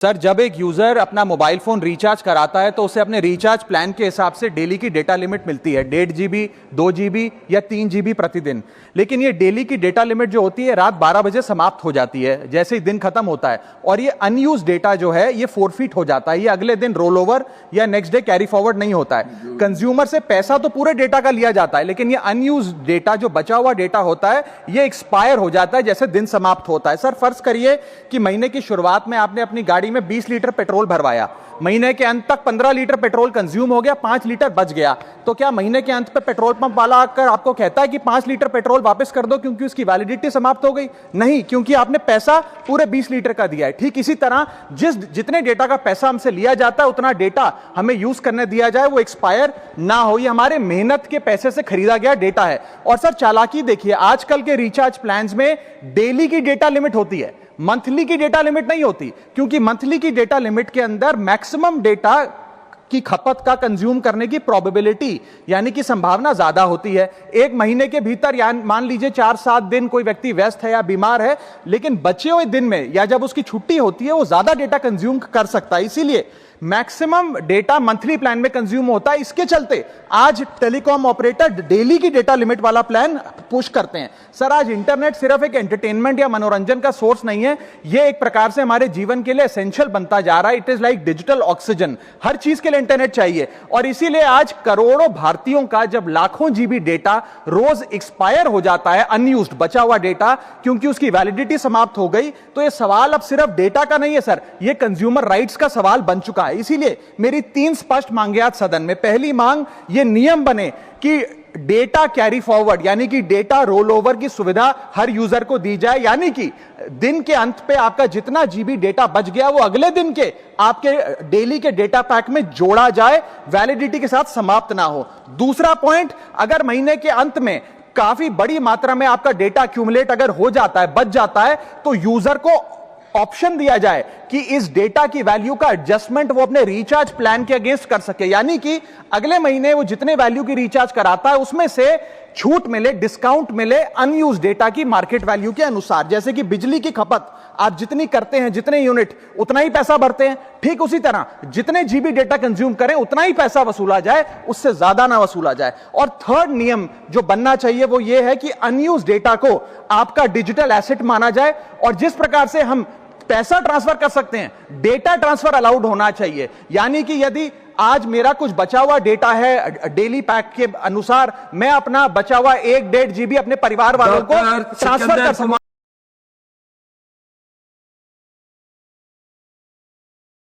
Sir, जब एक user अपना मोबाइल फोन रिचार्ज कराता है तो उसे अपने रिचार्ज प्लान के हिसाब से डेली की डेटा लिमिट मिलती है 1.5 GB, 2 GB या 3 GB प्रतिदिन। लेकिन ये डेली की डेटा लिमिट जो होती है रात 12 बजे समाप्त हो जाती है जैसे ही दिन खत्म होता है, और ये अनयूज डेटा जो है ये फोरफिट हो जाता है, ये अगले दिन रोल ओवर या नेक्स्ट डे कैरी फॉरवर्ड नहीं होता है। कंज्यूमर से पैसा तो पूरे डेटा का लिया जाता है, लेकिन ये अनयूज डेटा जो बचा हुआ डेटा होता है ये एक्सपायर हो जाता है जैसे दिन समाप्त होता है। सर, फर्ज करिए कि महीने की शुरुआत में आपने अपनी गाड़ी में 20 लीटर पेट्रोल भरवाया, महीने के अंत तक 15 लीटर पेट्रोल कंज्यूम हो गया, 5 लीटर बच गया, तो क्या महीने के अंत पे पेट्रोल पंप वाला आकर आपको कहता है कि 5 लीटर पेट्रोल वापस कर दो क्योंकि उसकी वैलिडिटी समाप्त हो गई? नहीं, क्योंकि आपने पैसा पूरे 20 लीटर का दिया है। ठीक इसी तरह जितने डेटा का पैसा हमसे लिया जाता है उतना डेटा हमें यूज करने दिया जाए, वो एक्सपायर ना हो। ये हमारे मेहनत के पैसे से खरीदा गया डेटा है। और सर, चालाकी देखिए, आजकल के रिचार्ज प्लान्स में डेली की डेटा लिमिट होती है, मंथली की डेटा लिमिट नहीं होती, क्योंकि मंथली की डेटा लिमिट के अंदर मैक्सिमम डेटा की खपत का कंज्यूम करने की प्रोबेबिलिटी यानी कि संभावना ज्यादा होती है। एक महीने के भीतर या मान लीजिए 4-7 दिन कोई व्यक्ति व्यस्त है या बीमार है, लेकिन बचे हुए दिन में या जब उसकी छुट्टी होती है वो ज्यादा डेटा कंज्यूम कर सकता है। इसीलिए मैक्सिमम डेटा मंथली प्लान में कंज्यूम होता है। इसके चलते आज टेलीकॉम ऑपरेटर डेली की डेटा लिमिट वाला प्लान पुश करते हैं। सर, आज इंटरनेट सिर्फ एक एंटरटेनमेंट या मनोरंजन का सोर्स नहीं है, यह एक प्रकार से हमारे जीवन के लिए एसेंशियल बनता जा रहा है। It is like digital oxygen, हर चीज के लिए इंटरनेट चाहिए। और इसीलिए आज करोड़ों भारतीयों का जब लाखों जीबी डेटा रोज एक्सपायर हो जाता है, अनयूज्ड बचा हुआ डेटा, क्योंकि उसकी वैलिडिटी समाप्त हो गई, तो यह सवाल अब सिर्फ डेटा का नहीं है सर, यह कंज्यूमर राइट्स का सवाल बन चुका है। इसीलिए मेरी 3 स्पष्ट मांगे आज सदन में। पहली मांग, यह नियम बने कि डेटा कैरी फॉरवर्ड यानी कि डेटा रोल ओवर की सुविधा हर यूजर को दी जाए, यानी कि दिन के अंत पे आपका जितना जीबी डेटा बच गया वो अगले दिन के आपके डेली के डेटा पैक में जोड़ा जाए, वैलिडिटी के साथ समाप्त ना हो। दूसरा पॉइंट, अगर महीने के अंत में काफी बड़ी मात्रा में आपका डेटा एक्यूमुलेट अगर हो जाता है, बच जाता है, तो यूजर को ऑप्शन दिया जाए कि इस डेटा की वैल्यू का एडजस्टमेंट वो अपने रिचार्ज प्लान के अगेंस्ट कर सके, यानी कि अगले महीने वो जितने वैल्यू की रिचार्ज कराता है उसमें से छूट मिले, डिस्काउंट मिले अनयूज डेटा की मार्केट वैल्यू के अनुसार। जैसे कि बिजली की खपत आप जितनी करते हैं, जितने यूनिट, उतना ही पैसा भरते हैं, ठीक उसी तरह जितने जीबी डेटा कंज्यूम करें उतना ही पैसा वसूला जाए, उससे ज्यादा ना वसूला जाए। और थर्ड नियम जो बनना चाहिए वो ये है कि अनयूज डेटा को आपका डिजिटल एसेट माना जाए, और जिस प्रकार से हम पैसा ट्रांसफर कर सकते हैं, डेटा ट्रांसफर अलाउड होना चाहिए। यानी कि यदि आज मेरा कुछ बचा हुआ डेटा है डेली पैक के अनुसार, मैं अपना बचा हुआ 1-1.5 GB अपने परिवार वालों को ट्रांसफर कर सकूं।